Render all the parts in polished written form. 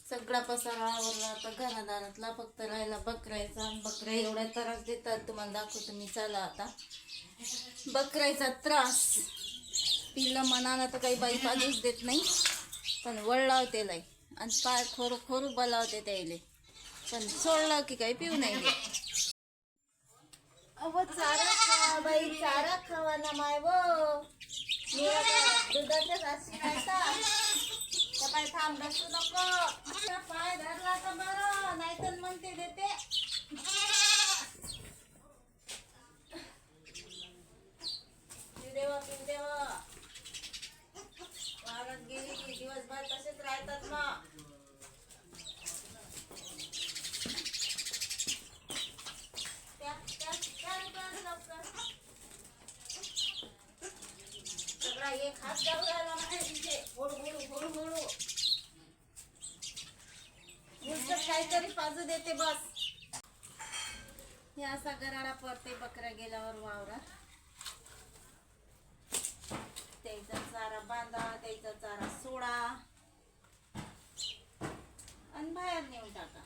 सगळा पसारा आवरला आता घरादारातला, फक्त राहिला बकरायचा. आणि बकऱ्या एवढ्या त्रास देतात तुम्हाला दाखवतो मी. चला आता बकरायचा त्रास. पिल्लं मनाला तर काही बाई पाजूच देत नाही, पण वळलावते लाई आणि पाय खोरू खोरू बलावते त्याले, पण सोडलं की काही पिऊ नाही देत. अव चारा खावा बाई, चारा खावा ना माय वो. मी दुधाच्या जास्ती खायचा त्या पाय थांब बसू नको. पाय धरला तर बरं, नाहीतर मग ते देते. पिऊ देवा पिऊ देवा. वावरात गेली की दिवसभर तसेच राहतात मग. सगळा एक हात जाऊ राहिला नाही तिथे. होडू होडू होडू होडू नुसतं काहीतरी पाजू देते बस. हे असा गराडा पडते बकऱ्या गेल्यावर वावरात. त्याचा चारा बांधा, त्याचा चारा सोडा आणि बाहेर नेऊन टाका.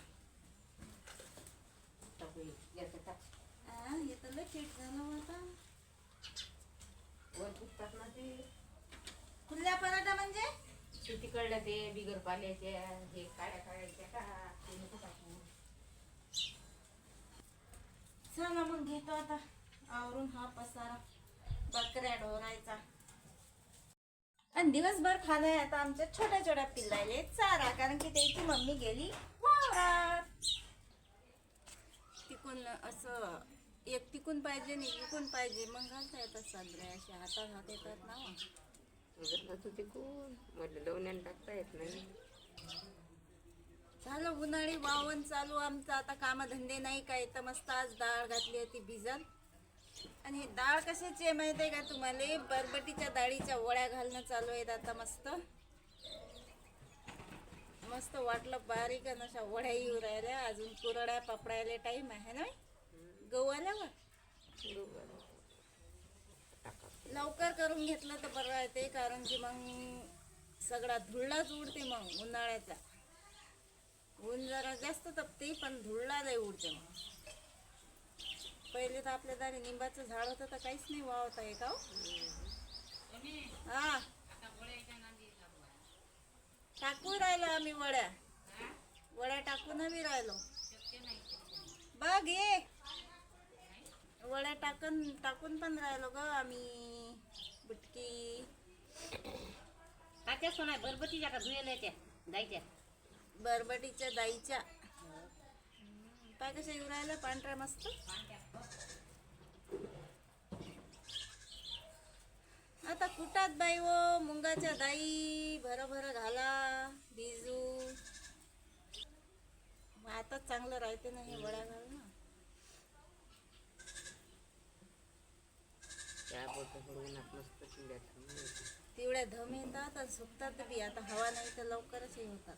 हे तर लय चीट झालं आता. खुल्या पराठा म्हणजे तिकडल्या ते बिगर पाल्याच्या हे काड्या काढायच्या का. चला मग घेतो आता आवरून हा पसारा बकऱ्या ढोरायचा. आणि दिवसभर खाणं आता आमच्या छोट्या छोट्या पिल्लाले चारा, कारण की त्याची मम्मी गेली वावरात. तिकून असं एक तिकून पाहिजे आणि इकून पाहिजे, मग घालता येतात साजरे असे हातात हात येतात ना. तिकून म्हटलं लवण्याने टाकता येत नाही. झालं उन्हाळी वावन चालू आमचं आता. कामधंदे नाही काय, तर मस्त आज डाळ घातली होती भिजत. आणि हे डाळ कशाची आहे माहिती आहे का तुम्हाला? बरबटीच्या डाळीच्या वड्या घालणं चालू आहेत आता. मस्त मस्त वाटलं बारीक आणि अशा वड्या येऊ राहिल्या. अजून कुरड्या पापडायला टाईम आहे ना गहू आल्यावर. लवकर करून घेतलं तर बरं राहते, कारण की मग सगळा धुळलाच उडते मग उन्हाळ्याचा. ऊन जरा जास्त तपते पण धुळला लय उडते मग. पहिले तर आपल्या दारी निंबाचं झाड होतं तर काहीच नाही वावता आहे का. हा टाकू राहिलो आम्ही वड्या. वड्या टाकून हवी राहिलो बघ. ये वड्या टाकून पण राहिलो ग आम्ही. बुटकी टाक्या सोना बरबटीच्या का धुयला त्या जायच्या बरबटीच्या दाईच्या. पाय कशा येऊ राहिल्या पांढऱ्या मस्त. आता कुटात बाई वो मुंगाच्या दाई भर घाला भिजू. आता चांगलं राहते ना हे वड्या घालणं. तेवढ्या धम येतात आणि सुकतात बी. आता हवा नाही तर लवकरच हे होतात.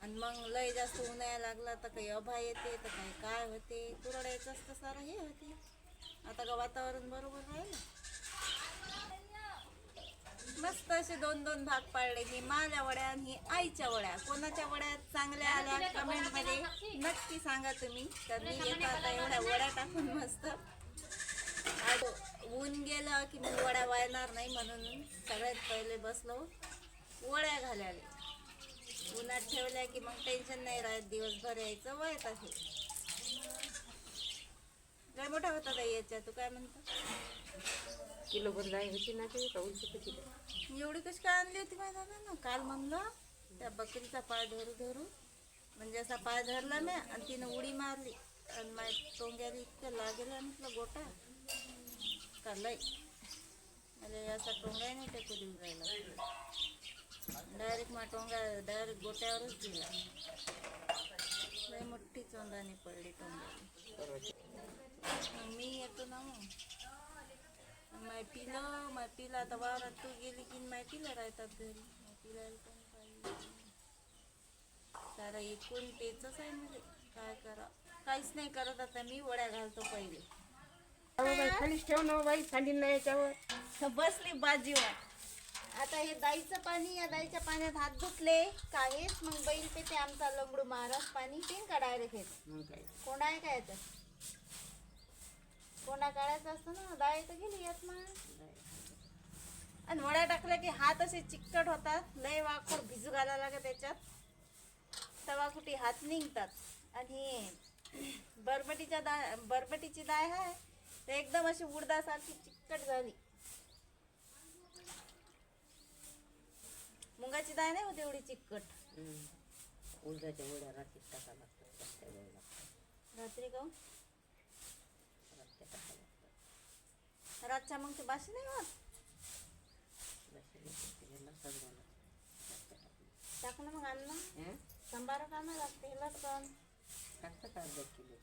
आणि मग लय जास्त उन्हाळा लागला तर काही अभा येते तर काही काय होते. कुरडायचं असतं सारं हे होते. आता का वातावरण बरोबर राहिलं. मस्त असे 2-2 भाग पाडले. ही माझ्या वड्या आणि ही आईच्या वड्या. कोणाच्या वड्या चांगल्या आल्या कमेंट मध्ये नक्की सांगा तुम्ही. तर मी येतो आता एवढ्या वड्या टाकून मस्त. ऊन गेलं की मग वड्या वाळणार नाही म्हणून सगळ्यात पहिले बसलो वड्या घालायला. उन्हात ठेवल्या की मग टेन्शन नाही राहत. दिवसभर यायचं वळत आहे. काय मोठा होता ताई याच्या. तू काय म्हणतो? किलो भर जाय होती ना ते का उलट किलो. एवढी कशी काय आणली होती माहिती आहे ना. काल म्हणलं त्या बकरीचा पाय धरू म्हणजे असा पाय धरला मी आणि तिनं उडी मारली आणि माझ्या टोंग्याला इतकं लागेल. म्हटलं गोटा काढलाय मला असा टोंगा नाही टेकू देऊन राहिला. डायरेक्ट मा टोंगा डायरेक्ट गोट्यावरच दिला. लय मोठी चोंदानी पडली टोंग्याला. मी येतो ना मग. माय पिलं आता वावरात तू गेली की माय पिलं राहतात घरी. पिला सारा एकूण तेच आहे म्हणजे काय करा. काहीच नाही करत आता मी. वड्या घालतो पहिले. खालीच ठेव ना बाई. थंडी नाही याच्यावर बसली बाजीवर. आता हे दाईचं पाणी, या दाईच्या पाण्यात हात धुतले काहीच मग बैल पेते आमचा लंगडू महाराज पाणी पिन का डायरेक्ट येत मग काय कोणा आहे काय तर कोणा काढायचं असतं ना, दाई तर गेली येत मग. आणि वड्या टाकल्या की हात असे चिकट होतात, लय वाखोड भिजू घालायला लागत त्याच्यात, तवा कुठे हात निघतात. आणि बरबटीची डाळ आहे ते एकदम अशी उडदासारखी चिकट झाली. मुगाची डाळ नाही होते एवढी चिकट. उडदाच्या वड्या रात्री टाका लागतात, जास्त वेळ लागतो. रात्री काहून? रात्री टाका लागतात. रातच्या मग ते बाशी नाही होत. टाक ना मग अन्न संभार का नाही लागते लसण टाकतात अर्धा किलो.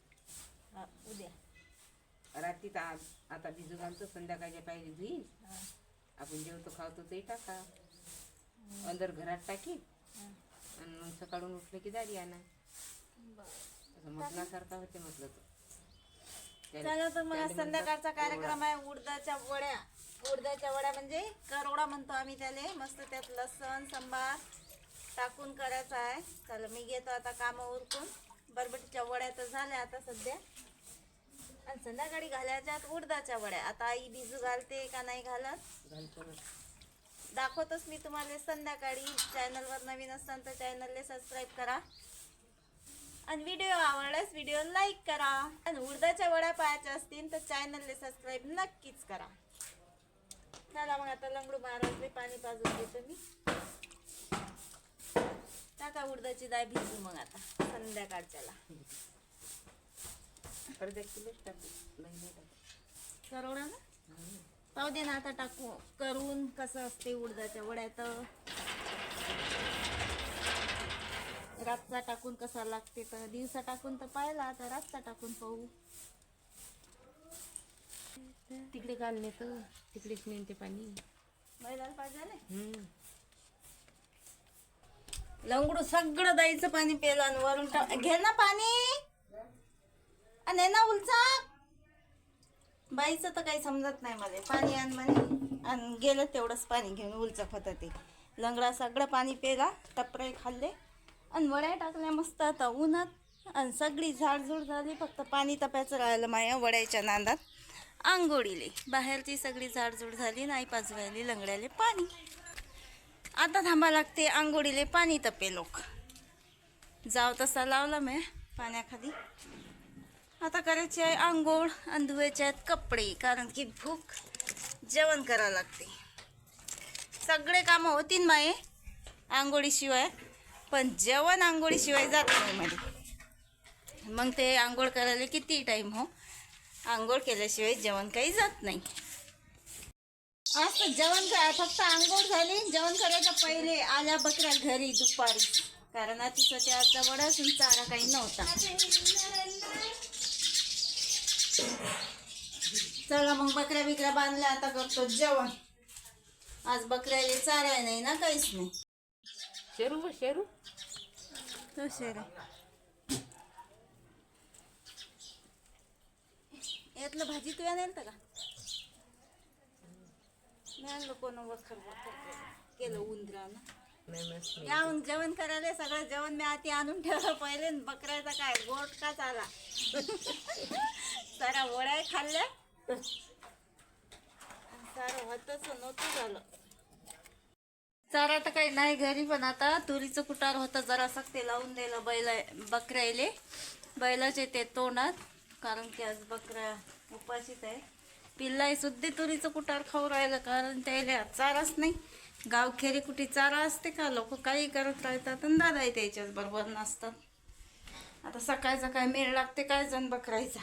हा उद्या रात्री तर आता भिजू घालतो, संध्याकाळच्या पाहिजे धुई. हा आपण जेवतो खावतो ते टाका अंदर घरात टाकी. हा आणि मग सकाळून उठलं की दारी आणा. बरं. असं म्हटल्यासारखं होते म्हटलं तर. चला तर मग आज संध्याकाळचा कार्यक्रम आहे उडदाच्या वड्या. उडदाच्या वड्या म्हणजे करोडा म्हणतो आम्ही त्याले. मस्त त्यात लसण संभार टाकून करायचा आहे. चला मी घेतो आता कामं उरकून. बरबटीच्या वड्या तर झाल्या आता सध्या, आणि संध्याकाळी घालायच्यात उडदाच्या वड्या. आता आई भिजू घालते का नाही घालत घालतो ना. दाखवतोच मी तुम्हाला संध्याकाळी. चॅनलवर नवीन असताना तर चॅनलला सबस्क्राईब करा, आणि व्हिडिओ आवडल्यास व्हिडिओ लाईक करा. आणि उडदाच्या वड्या पाहायच्या असतील तर चॅनलला सबस्क्राईब नक्कीच करा. चला मग आता लंगडू महाराजले पाणी पाजून देतो मी. टाका उडदाची डाळ भिजू मग आता संध्याकाळच्याला. अर्धा किलोच टाकू, लई नाही टाकू. करोडा ना पाहू दे ना आता टाकू करून कसं असते उडदाच्या वड्या. तर रातचा टाकून कसा लागते, तर दिवसा टाकून तर पाहिला, आता रातचा टाकून पाहू. तिकडे घालणे तर तिकडेच नेन ते पाणी. महिलाला पाहिजे लंगडू सगळं द्यायचं पाणी पेलं आणि वरून घे ना पाणी. आणि ना उलचा बाईचं तर काही समजत नाही मला. पाणी आण म्हणे आणि गेलं तेवढंच पाणी घेऊन उलचक होतं ते. लंगडा सगळं पाणी पेला, टपरे खाल्ले आणि वड्या टाकल्या मस्त आता उन्हात. आणि सगळी झाडझूड झाली, फक्त पाणी तपायचं राहिलं माया वड्याच्या नांदात. आंघोळीले बाहेरची सगळी झाडझूड झाली, नाही पाजू राहिली लंगड्याले पाणी. आता थांबा लागते आंघोळीले पाणी तपे लोक. जाव तसा लावला मी पाण्याखाली. आता करायची आहे आंघोळ आणि धुवायचे आहेत कपडे, कारण की भूक जेवण करावं लागते. सगळे कामं होतीन माये आंघोळीशिवाय, पण जेवण आंघोळीशिवाय जात नाही मध्ये. मग ते आंघोळ करायला किती टाईम हो, आंघोळ केल्याशिवाय जेवण काही जात नाही. आज तर जेवण फक्त आंघोळ झाली. जेवण करायच्या पहिले आल्या बकऱ्या घरी दुपारी, कारण अतिसाठी आजचा वडा असून चारा काही नव्हता. चला मग बकऱ्या बिकऱ्या बांधल्या, आता करतो जेवण. आज बकऱ्याला चारा नाही ना, काहीच नाही. शेरू व शेरू तो शेर यातलं भाजी तू आणेल का? मी आणलं कोण वखर केलं उंदरानं. या मग जेवण करायला सगळं जेवण मी आधी आणून ठेवलं पहिले. बकऱ्याचा काय गोट का चाला सारा वड्या खाल्ल्या, सारं होतच नव्हतं झालं. चारा तर काही नाही घरी, पण आता तुरीचं कुटार होतं जरा ते लावून दिलं बकऱ्याले. बैलाचे ते तोंडात, कारण की आज बकऱ्या उपाशीच आहे. पिल्लाई सुद्धा तुरीचं कुटार खाऊ राहिलं, कारण त्याला चाराच नाही. गावखेरी कुठे चारा असते का, लोक काही करत राहतात आणि दादा त्याच्याच बरोबर नसतात. आता सकाळचा काय मेळ लागते काय जण बकरायचा.